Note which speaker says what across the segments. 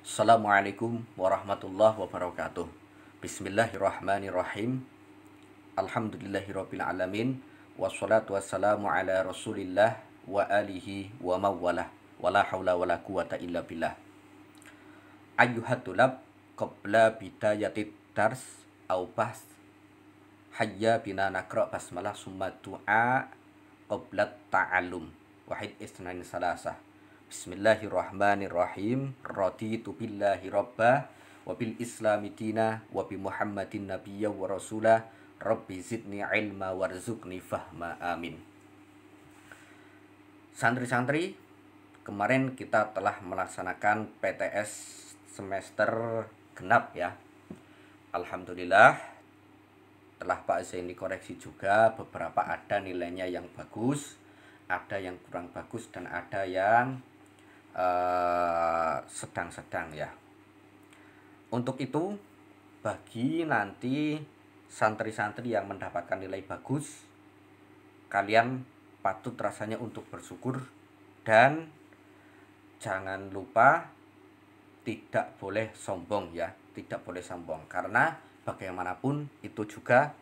Speaker 1: Assalamualaikum warahmatullahi wabarakatuh. Bismillahirrahmanirrahim. Alhamdulillahirabbil alamin. Wassalatu wassalamu ala Rasulillah wa alihi wa mawalah. Wala haula wala quwata illa billah. Ayyuhat tulab qabla bidayatit dars au bahs. Hayya bina nakra basmalah summa du'a qabla ta'allum. Wahid isnain salasah. Bismillahirrahmanirrahim. Raditu billahi rabba wa bil islami dina wa bi Muhammadin nabiyya wa rasulah. Rabbi zidni ilma warzuqni fahma. Amin. Santri-santri, kemarin kita telah melaksanakan PTS semester genap ya. Alhamdulillah telah Pak Zaini koreksi juga, beberapa ada nilainya yang bagus, ada yang kurang bagus, dan ada yang sedang-sedang ya. Untuk itu, bagi nanti santri-santri yang mendapatkan nilai bagus, kalian patut rasanya untuk bersyukur, dan jangan lupa tidak boleh sombong ya, tidak boleh sombong, karena bagaimanapun itu juga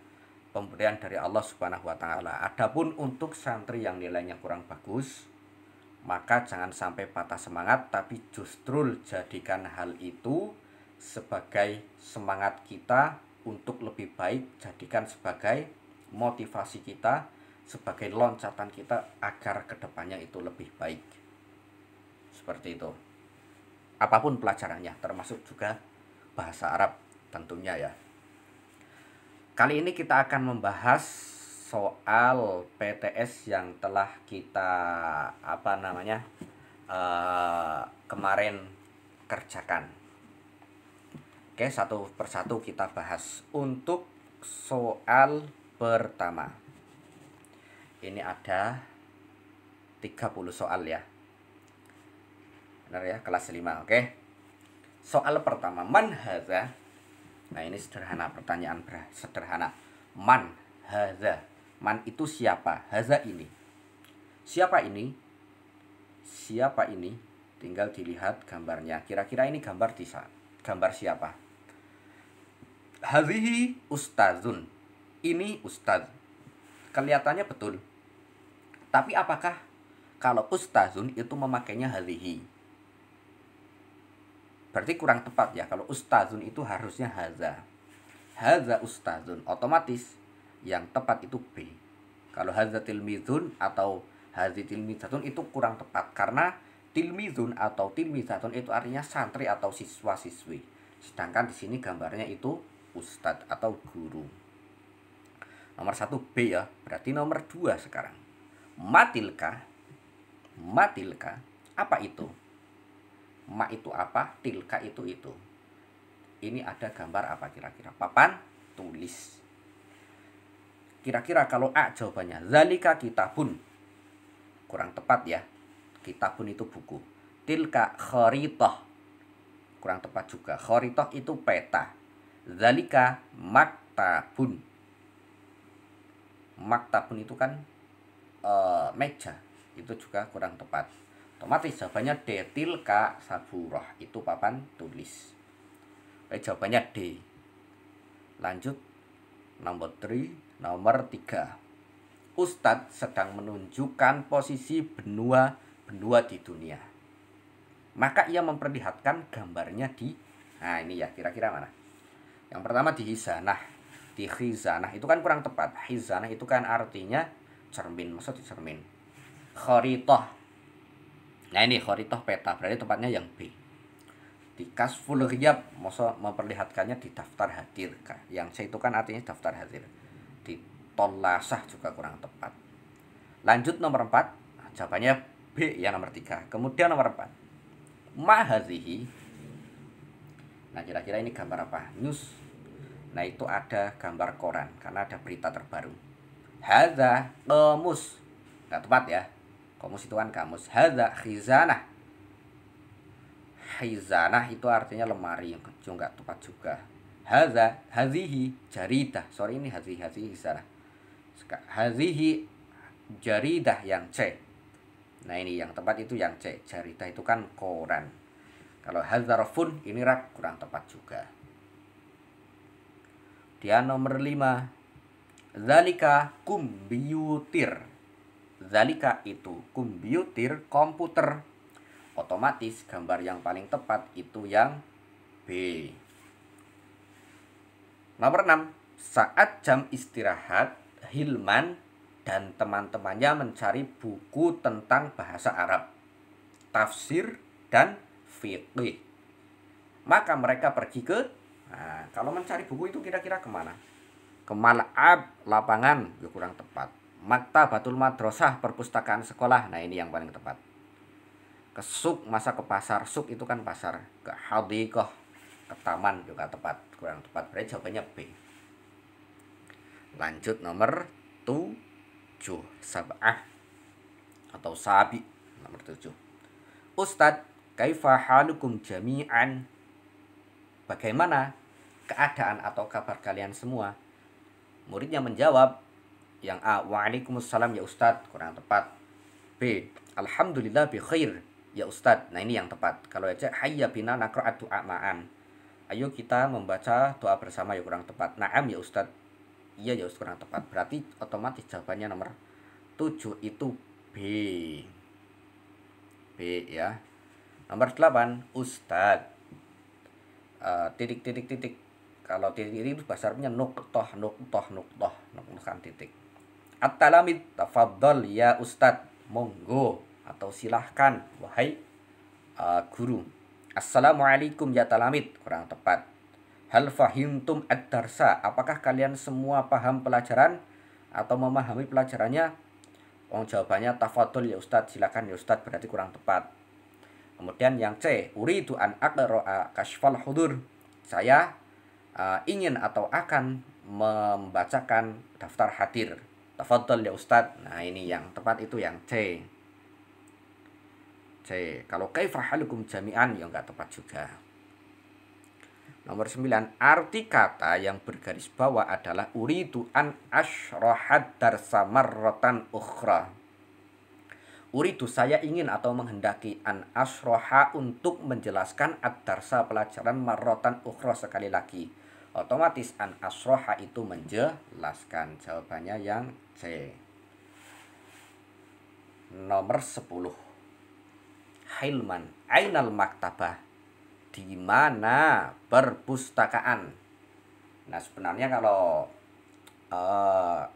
Speaker 1: pemberian dari Allah Subhanahu wa taala. Adapun untuk santri yang nilainya kurang bagus, maka jangan sampai patah semangat, tapi justru jadikan hal itu sebagai semangat kita untuk lebih baik, jadikan sebagai motivasi kita, sebagai loncatan kita agar kedepannya itu lebih baik. Seperti itu. Apapun pelajarannya, termasuk juga bahasa Arab tentunya ya. Kali ini kita akan membahas soal PTS yang telah kita kemarin kerjakan. Oke, satu persatu kita bahas. Untuk soal pertama, ini ada 30 soal ya. Benar ya, kelas 5. Oke. Soal pertama, man hadza. Nah, ini sederhana, pertanyaan sederhana. Man hadza. Man itu siapa? Hadza ini. Siapa ini? Siapa ini? Tinggal dilihat gambarnya. Kira-kira ini gambar siapa? Hadhihi ustazun. Ini ustaz. Kelihatannya betul. Tapi apakah kalau ustazun itu memakainya hadhihi? Berarti kurang tepat ya. Kalau ustazun itu harusnya hadza. Hadza ustazun. Otomatis yang tepat itu B. Kalau hadza tilmizun atau hadzi tilmizatun itu kurang tepat, karena tilmizun atau tilmizatun itu artinya santri atau siswa-siswi. Sedangkan di sini gambarnya itu ustadz atau guru. Nomor 1 B ya. Berarti nomor 2 sekarang. Matilka. Matilka. Apa itu? Ma itu apa? Tilka itu. Ini ada gambar apa kira-kira? Papan tulis. Kira-kira kalau A jawabannya zalika kitabun. Kurang tepat ya. Kitabun itu buku. Tilka kharitah. Kurang tepat juga. Kharitah itu peta. Zalika maktabun. Maktabun itu kan meja. Itu juga kurang tepat. Otomatis jawabannya D. Tilka saburah. Itu papan tulis. Baik, jawabannya D. Lanjut. Nomor 3. Ustadz sedang menunjukkan posisi benua di dunia. Maka ia memperlihatkan gambarnya di... Nah ini ya, kira-kira mana? Yang pertama di hizanah. Di khizanah itu kan kurang tepat. Hizanah itu kan artinya cermin. Maksudnya cermin. Kharitah. Nah ini kharitah peta. Berarti tempatnya yang B. Di kasful ghiyab, maksud memperlihatkannya di daftar hadir. Yang C itu kan artinya daftar hadir. Di tolasah juga kurang tepat. Lanjut nomor 4. Jawabannya B ya, nomor 3. Kemudian nomor 4. Mahadhihi. Nah kira-kira ini gambar apa? News. Nah itu ada gambar koran, karena ada berita terbaru. Hadza qamus. Nggak tepat ya. Qamus itu kan kamus. Hadza khizanah. Khizanah itu artinya lemari, yang kecil, nggak tepat juga. Hadhihi jaridah. Sorry, ini hadhihi khizanah. Hadhihi jaridah yang C. Nah ini yang tepat itu yang C. Jaridah itu kan koran. Kalau hadzarfun ini rak kurang tepat juga. Dia nomor 5. Zalika komputer. Zalika itu komputer, komputer. Otomatis gambar yang paling tepat itu yang B. Nomor 6. Saat jam istirahat, Hilman dan teman-temannya mencari buku tentang bahasa Arab, tafsir, dan fiqh. Maka mereka pergi ke, nah, kalau mencari buku itu kira-kira kemana? Ke mal'ab, lapangan, ya kurang tepat. Maktabatul madrasah, perpustakaan sekolah, nah ini yang paling tepat. Ke suk, masa ke pasar, suk itu kan pasar. Ke hadiqah, ke taman, juga tepat, kurang tepat. Berarti jawabannya B. Lanjut nomor 7, sab'ah atau sabi, nomor 7. Ustadz, kaifa halukum jami'an? Bagaimana keadaan atau kabar kalian semua? Muridnya menjawab, yang A, waalaikumsalam ya Ustadz, kurang tepat. B, alhamdulillah bi khair ya Ustadz, nah ini yang tepat. Kalau aja hayya bina naqra'at du'a ma'an, ayo kita membaca doa bersama, ya kurang tepat. Na'am ya Ustadz, iya ya Ustadz, kurang tepat. Berarti otomatis jawabannya nomor 7 itu B. B ya. Nomor 8, Ustadz, titik. Kalau titik itu bahasa Arabnya nuktoh kan titik. At-talamid, tafadhol ya Ustadz, monggo atau silahkan wahai guru. Assalamualaikum ya talamid, kurang tepat. Hal fahimtum ad-darsa, apakah kalian semua paham pelajaran atau memahami pelajarannya? Jawabannya tafadhol ya Ustadz, silakan ya Ustadz, berarti kurang tepat. Kemudian yang C, uridu an aqra'a kashfal hudur, saya ingin atau akan membacakan daftar hadir. Tafadhol ya Ustadz, nah ini yang tepat itu yang C. Kalau kaifa halukum jami'an ya enggak tepat juga. Nomor 9, arti kata yang bergaris bawah adalah uridu an asyrahat darsa marratan ukhra. Uridu, saya ingin atau menghendaki, an asyraha, untuk menjelaskan ad-darsa, pelajaran, marratan ukhra, sekali lagi. Otomatis an asyraha itu menjelaskan. Jawabannya yang C. Nomor 10. Hilman, ainal maktabah, di mana perpustakaan? Nah sebenarnya kalau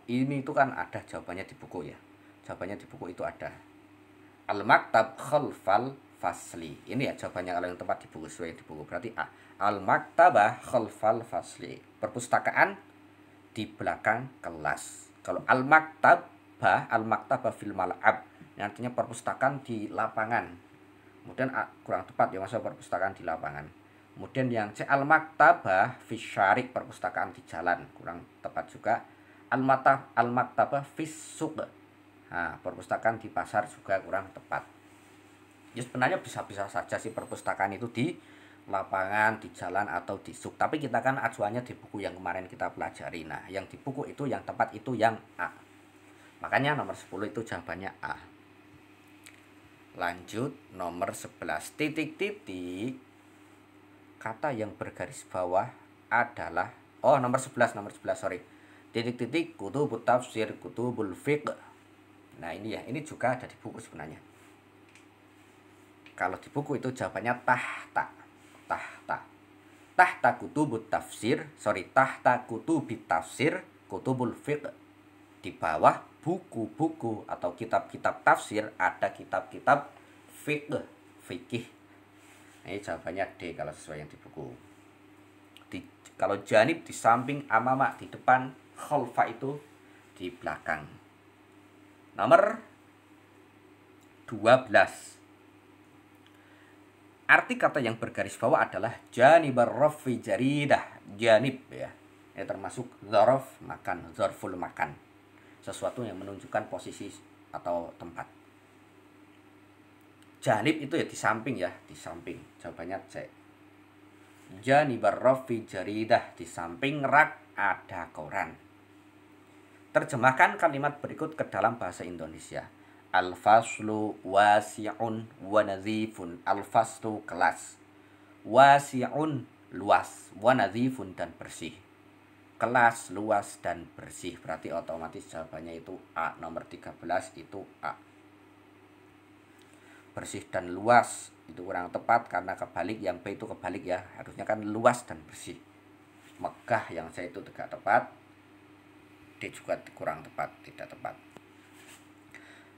Speaker 1: ini itu kan ada jawabannya di buku ya. Jawabannya di buku itu ada. Al-maktab khalfal fasli. Ini ya jawabannya kalau yang tepat di buku, sesuai di buku. Berarti A. Al-maktabah khalfal fasli, perpustakaan di belakang kelas. Kalau al-maktabah fil mal'ab, artinya perpustakaan di lapangan. Kemudian kurang tepat ya, masa perpustakaan di lapangan. Kemudian yang C, al-maktabah fi syari', perpustakaan di jalan, kurang tepat juga. Al-maktabah fi suq, nah, perpustakaan di pasar, juga kurang tepat. Ya sebenarnya bisa-bisa saja sih perpustakaan itu di lapangan, di jalan, atau di suq. Tapi kita kan acuannya di buku yang kemarin kita pelajari. Nah yang di buku itu yang tepat itu yang A. Makanya nomor 10 itu jawabannya A. Lanjut nomor 11, titik. Kata yang bergaris bawah adalah nomor 11 sorry. Titik, kutubut tafsir, kutubul fiqh. Nah ini ya, ini juga ada di buku sebenarnya. Kalau di buku itu jawabannya tahta kutubut tafsir, tahta kutubit tafsir, kutubul fiqh. Di bawah buku-buku atau kitab-kitab tafsir ada kitab-kitab fikih. Ini jawabannya D kalau sesuai yang di buku. Kalau janib di samping, amama di depan, khalfa itu di belakang. Nomor 12. Arti kata yang bergaris bawah adalah janibar rafi jaridah. Janib ya. Ini termasuk zarf makan, zarful makan. Sesuatu yang menunjukkan posisi atau tempat. Janib itu ya di samping ya, di samping. Jawabannya C. Janibar rafi jaridah, di samping rak ada koran. Terjemahkan kalimat berikut ke dalam bahasa Indonesia. Al-faslu wasi'un wa nazifun. Al-faslu kelas. Wasi'un luas, wa nadzifun dan bersih. Kelas luas dan bersih, berarti otomatis jawabannya itu A. Nomor 13 itu A. Bersih dan luas itu kurang tepat karena kebalik, yang B itu kebalik ya. Harusnya kan luas dan bersih. Megah yang C itu tidak tepat. D juga kurang tepat, tidak tepat.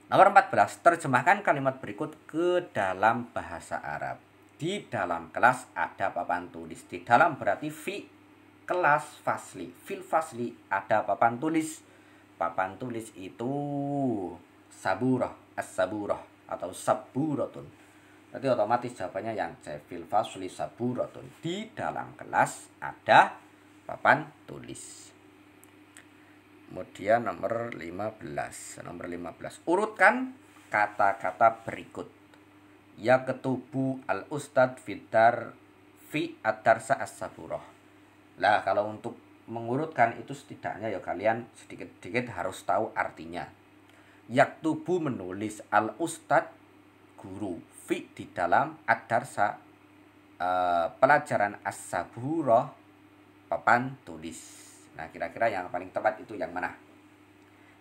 Speaker 1: Nomor 14, terjemahkan kalimat berikut ke dalam bahasa Arab. Di dalam kelas ada papan tulis. Di dalam berarti fi kelas fasli. Fil fasli ada papan tulis. Papan tulis itu saburah, as-saburah atau saburatun. Berarti otomatis jawabannya yang C. Fil fasli saburatun. Di dalam kelas ada papan tulis. Kemudian nomor 15. Urutkan kata-kata berikut. Ya ketubu al-ustad fitar fi ad-darsa as-saburah. Lah kalau untuk mengurutkan itu setidaknya ya kalian sedikit-sedikit harus tahu artinya. Yaktubu menulis, al-ustad guru, fi di dalam, ad-darsa pelajaran as-saburah papan tulis. Nah kira-kira yang paling tepat itu yang mana?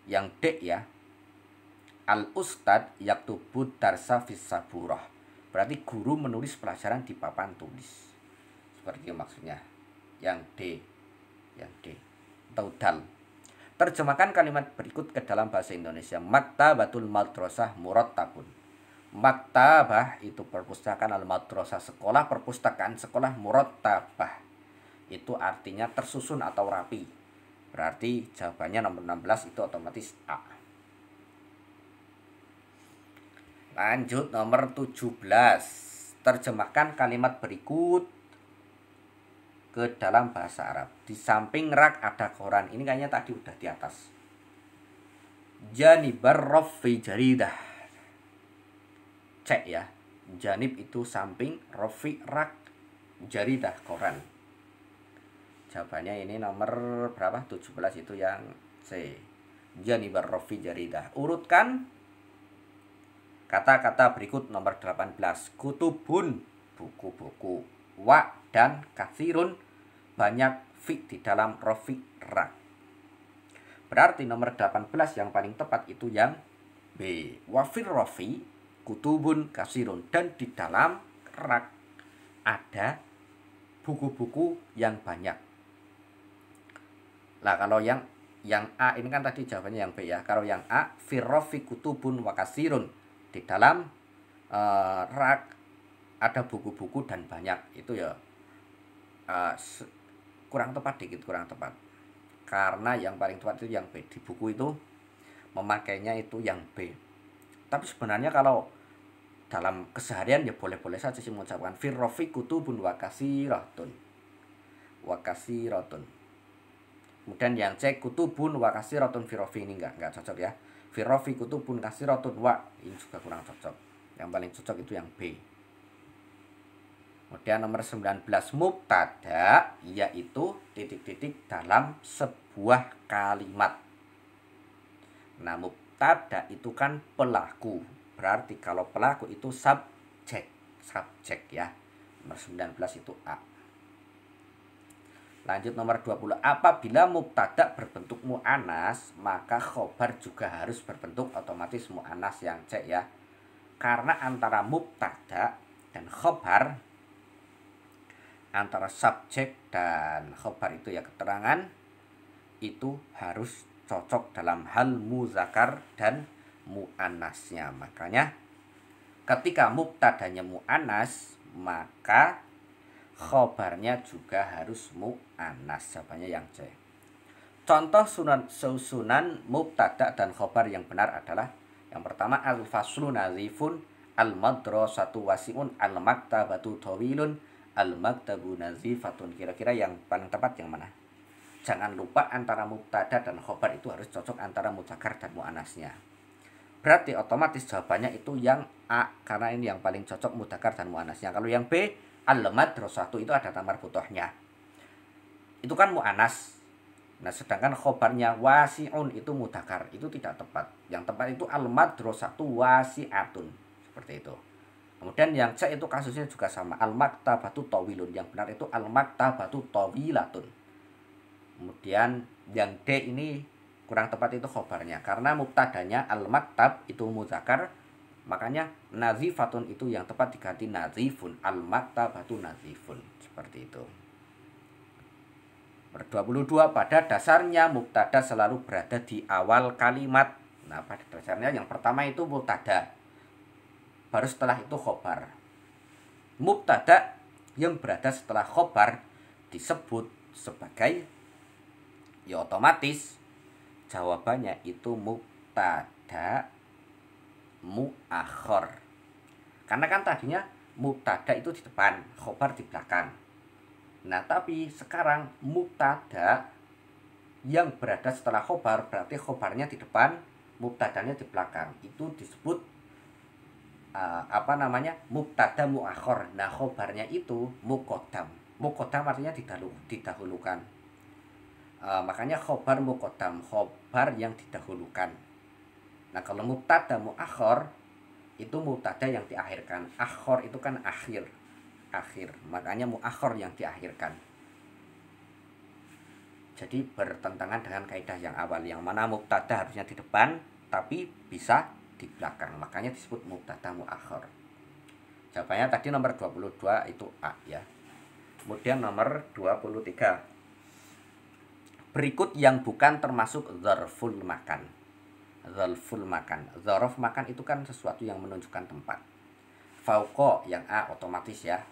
Speaker 1: Yang D ya. Al-ustad yaktubu darsa fis saburah. Berarti guru menulis pelajaran di papan tulis. Seperti itu maksudnya. Yang D. Yang D. Atau dal. Terjemahkan kalimat berikut ke dalam bahasa Indonesia. Maktabatul madrasah murattabun. Maktabah itu perpustakaan, al-madrasah sekolah, perpustakaan sekolah, murattabah itu artinya tersusun atau rapi. Berarti jawabannya nomor 16 itu otomatis A. Lanjut nomor 17. Terjemahkan kalimat berikut ke dalam bahasa Arab. Di samping rak ada koran. Ini kayaknya tadi udah di atas. Janibar rofi jaridah. Cek ya. Janib itu samping, rofi rak, jaridah koran. Jawabannya ini nomor berapa? 17 itu yang C. Janibar rofi jaridah. Urutkan kata-kata berikut. Nomor 18. Kutubun buku-buku. Wa dan kathirun banyak, fi di dalam, rofi rak. Berarti nomor 18 yang paling tepat itu yang B. Wafir rofi kutubun kasirun, dan di dalam rak ada buku-buku yang banyak. Lah kalau yang A ini kan tadi jawabannya yang B ya. Kalau yang A firrofi kutubun wa kasirun, di dalam rak ada buku-buku dan banyak, itu ya kurang tepat dikit, kurang tepat. Karena yang paling tepat itu yang B. Di buku itu memakainya itu yang B. Tapi sebenarnya kalau dalam keseharian ya boleh-boleh saja sih mengucapkan firrofi kutubun wa kasiratun. Wa kasiratun. Kemudian yang C kutubun wa kasiratun firrofi, ini enggak cocok ya. Firrofi kutubun kasiratun wa, ini juga kurang cocok. Yang paling cocok itu yang B. Kemudian nomor 19 mubtada, yaitu titik-titik dalam sebuah kalimat. Nah mubtada itu kan pelaku. Berarti kalau pelaku itu subjek ya. Nomor 19 itu A. Lanjut nomor 20. Apabila mubtada berbentuk mu'anas, maka khobar juga harus berbentuk otomatis mu'anas, yang C ya. Karena antara mubtada dan khobar, antara subjek dan khobar itu ya keterangan, itu harus cocok dalam hal muzakkar dan mu'anasnya. Makanya ketika mubtadanya mu'anas, maka khobarnya juga harus mu'anas. Jawabannya yang C. Contoh susunan mubtada dan khobar yang benar adalah yang pertama al-faslu nazifun, al-madrasatu wasi'un, al-maktabatu thawilun, al-maktabu nazifatun. Kira-kira yang paling tepat yang mana? Jangan lupa antara mubtada dan khobar itu harus cocok antara muzakkar dan mu'anasnya. Berarti otomatis jawabannya itu yang A, karena ini yang paling cocok muzakkar dan mu'anasnya. Kalau yang B, al-madrasatu itu ada tamar butohnya, itu kan mu'anas. Nah sedangkan khobarnya wasi'un itu muzakkar, itu tidak tepat. Yang tepat itu al-madrasatu wasi'atun, seperti itu. Kemudian yang C itu kasusnya juga sama, al-maktabatu tawilun. Yang benar itu al-maktabatu tawilatun. Kemudian yang D ini kurang tepat, itu khobarnya. Karena mubtadanya al-maktab itu muzakkar, makanya nazifatun itu yang tepat diganti nazifun. Al-maktabatu nazifun. Seperti itu. Nomor 22, pada dasarnya mubtada selalu berada di awal kalimat. Nah, pada dasarnya yang pertama itu mubtada, baru setelah itu khobar. Mubtada yang berada setelah khobar disebut sebagai, ya otomatis jawabannya itu mubtada muakhor. Karena kan tadinya mubtada itu di depan, khobar di belakang. Nah, tapi sekarang mubtada yang berada setelah khobar berarti khobarnya di depan, mubtadanya di belakang. Itu disebut mubtada muakhor. Nah, khobarnya itu muqaddam. Muqaddam artinya didahulukan. Makanya khobar muqaddam, khobar yang didahulukan. Nah, kalau mubtada muakhor itu mubtada yang diakhirkan. Akhor itu kan akhir, makanya muakhor yang diakhirkan. Jadi bertentangan dengan kaidah yang awal, yang mana mubtada harusnya di depan tapi bisa di belakang, makanya disebut mubtada muakhor. Jawabannya tadi nomor 22 itu A ya. Kemudian nomor 23, berikut yang bukan termasuk zarful makan. Zarful makan, zarf makan itu kan sesuatu yang menunjukkan tempat. Fauqa yang A otomatis ya,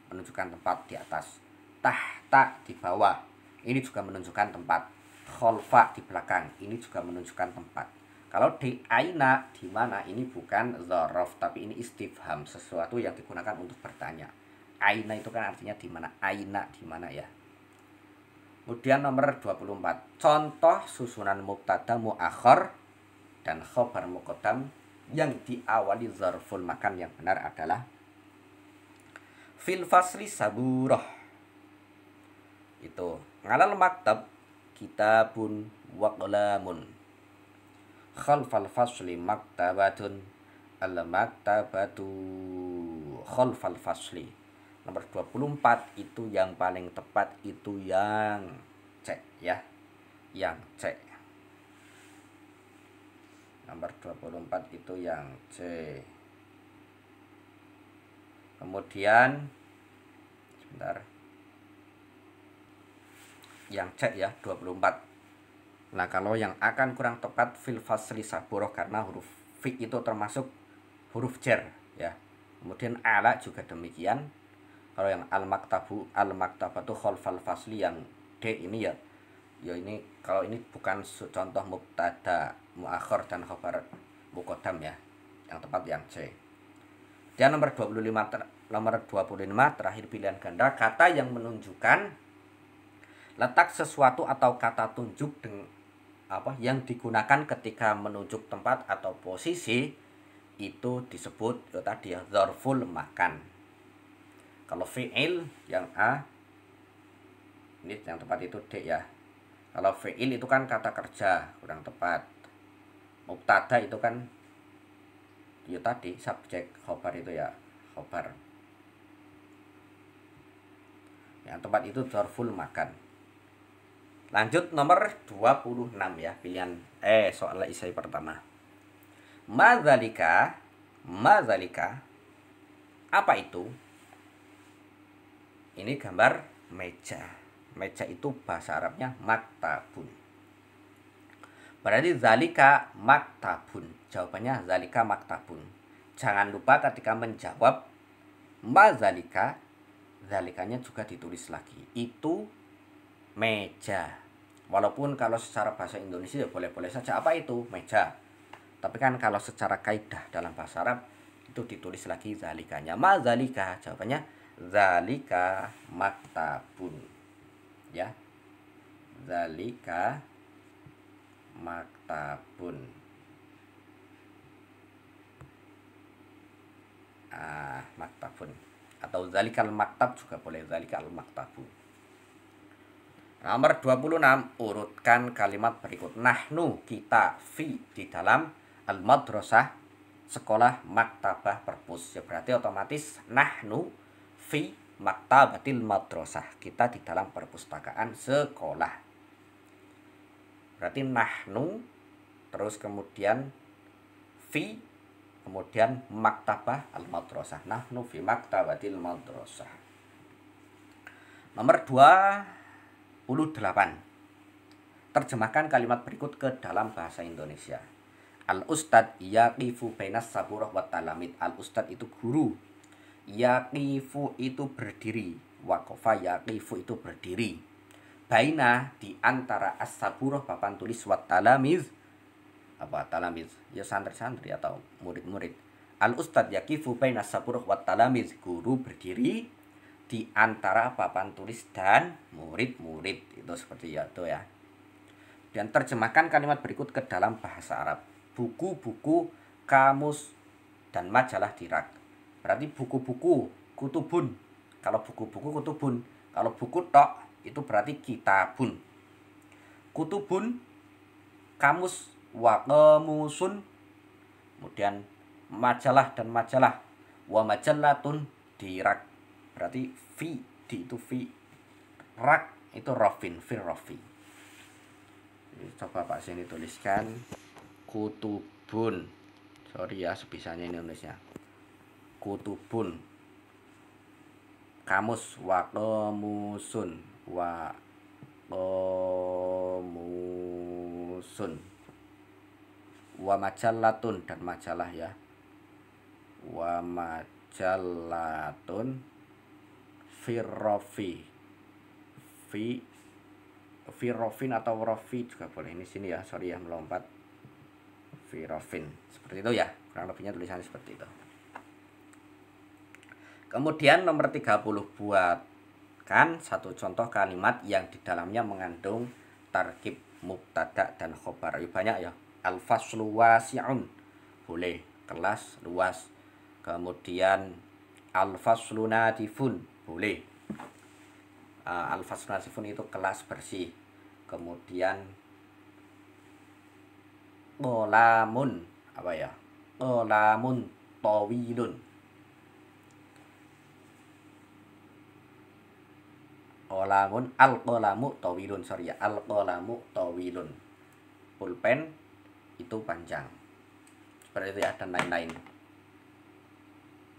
Speaker 1: menunjukkan tempat di atas. Tahta di bawah, ini juga menunjukkan tempat. Khalfa di belakang, ini juga menunjukkan tempat. Kalau di aina, di mana, ini bukan zarf tapi ini istifham, sesuatu yang digunakan untuk bertanya. Aina itu kan artinya di mana, aina di mana ya. Kemudian nomor 24, contoh susunan mubtada muakhor dan khobar muqaddam yang diawali zarful makan yang benar adalah fil fasli saburah. Itu ngalal maktab kitabun wa qalamun. Khalfal fasli maktabatun. Al maktabatu khalfal fasli. Nomor 24 itu yang paling tepat itu yang C ya. Yang C. Nomor 24 itu yang C. Kemudian sebentar. Yang C ya, 24. Nah, kalau yang akan kurang tepat fil fasli saburoh, karena huruf fi itu termasuk huruf jar ya. Kemudian ala juga demikian. Kalau yang al-maktabatu khalfal fasli yang D ini ya ini kalau ini bukan contoh mubtada muakhir dan khabar muqaddam ya. Yang tepat yang C. Dan nomor 25 terakhir pilihan ganda, kata yang menunjukkan letak sesuatu atau kata tunjuk yang digunakan ketika menunjuk tempat atau posisi itu disebut tadi ya zarful makan. Kalau fi'il yang A, ini yang tepat itu D ya. Kalau fi'il itu kan kata kerja, kurang tepat. Mubtada itu kan ya tadi subjek, khobar itu ya khobar. Yang tepat itu zarful makan. Lanjut nomor 26 ya, pilihan soal isai pertama. Madzalika apa itu? Ini gambar meja. Meja itu bahasa Arabnya maktabun. Berarti zalika maktabun. Jawabannya zalika maktabun. Jangan lupa ketika menjawab madzalika, zalikanya juga ditulis lagi. Itu meja. Walaupun kalau secara bahasa Indonesia ya boleh-boleh saja apa itu meja. Tapi kan kalau secara kaidah dalam bahasa Arab itu ditulis lagi zalikanya. Madzalika, jawabannya zalika maktabun. Ya. Zalika maktabun. Maktabun. Atau zalikal maktab juga boleh, zalikal maktabu. Nomor 26, urutkan kalimat berikut. Nahnu, kita, fi di dalam al-madrasah sekolah maktabah perpus. Ya berarti otomatis nahnu fi maktabatil madrasah. Kita di dalam perpustakaan sekolah. Berarti nahnu terus kemudian fi kemudian maktabah al madrasah. Nahnu fi maktabatil madrasah. Nomor 28. Terjemahkan kalimat berikut ke dalam bahasa Indonesia. Al-ustad yaqifu bainas saburah wa talamid. Al-ustad itu guru. Yaqifu itu berdiri. Waqafa yaqifu itu berdiri. Baina di antara as-saburah papan tulis wa talamiz. Apa talamiz? Ya santri-santri atau murid-murid. Al-ustad yaqifu bainas saburah wa talamiz. Guru berdiri di antara papan tulis dan murid-murid. Itu seperti itu ya. Dan terjemahkan kalimat berikut ke dalam bahasa Arab. Buku-buku, kamus, dan majalah di rak. Berarti buku-buku, kutubun. Kalau buku-buku, kutubun. Kalau buku tok, itu berarti kitabun. Kutubun, kamus, wa qamusun. Kemudian majalah dan majalah. Wa majallatun di rak. Berarti fi, di itu fi. Rak itu rofin, fir rofi. Coba Pak sini tuliskan kutubun. Sorry ya sebisanya ini nulisnya. Kutubun. Kamus wa qamusun. Wa qamusun. Wa majallatun dan majalah ya. Wa majallatun firrofi. Firrofin atau rofi juga boleh. Ini sini ya, sorry ya melompat. Firrofin. Seperti itu ya. Kurang lebihnya tulisannya seperti itu. Kemudian nomor 30, buatkan satu contoh kalimat yang di dalamnya mengandung tarkib mubtada dan khobar. Banyak ya. Al-faslu wasi'un. Boleh. Kelas luas. Kemudian al-faslu nadifun. Boleh. Al-faslu nadifun itu kelas bersih. Kemudian qolamun apa ya? Qolamun tawilun. Qolamun al-qolamu tawilun, sorry ya, al-qolamu tawilun. Pulpen itu panjang. Seperti itu ya, dan lain-lain.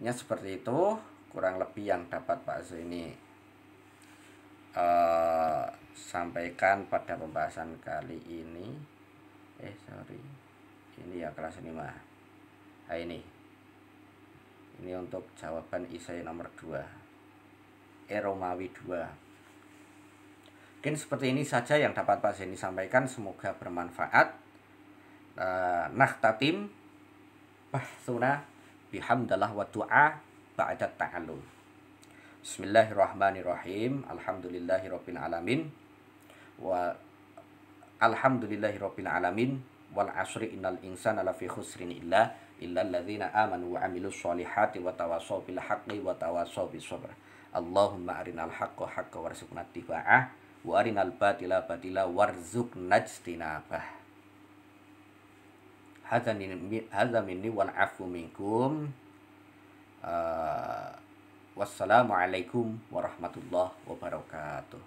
Speaker 1: Ya seperti itu kurang lebih yang dapat Pak Zaini sampaikan pada pembahasan kali ini. Ini ya kelas 5. Nah, ini untuk jawaban esai nomor 2 Romawi 2. Mungkin seperti ini saja yang dapat Pak Zaini sampaikan, semoga bermanfaat. Nakhtatim bahsuna bihamdallah wa du'a ba'da ta'allum. Bismillahirrahmanirrahim. Alhamdulillahirabbil alamin. Wa alhamdulillahirabbil alamin. Wal asri innal insana lafi khusrin illal ladzina amanu wa amilus solihati wa tawassaw bil haqqi wa tawassaw bis sabr. Allahumma arinal haqqa haqqan warzuqna ittiba'ah wa arinal batila batila warzuqna ijtinabah. Hadza minni wal afu minkum. Wassalamualaikum warahmatullahi wabarakatuh.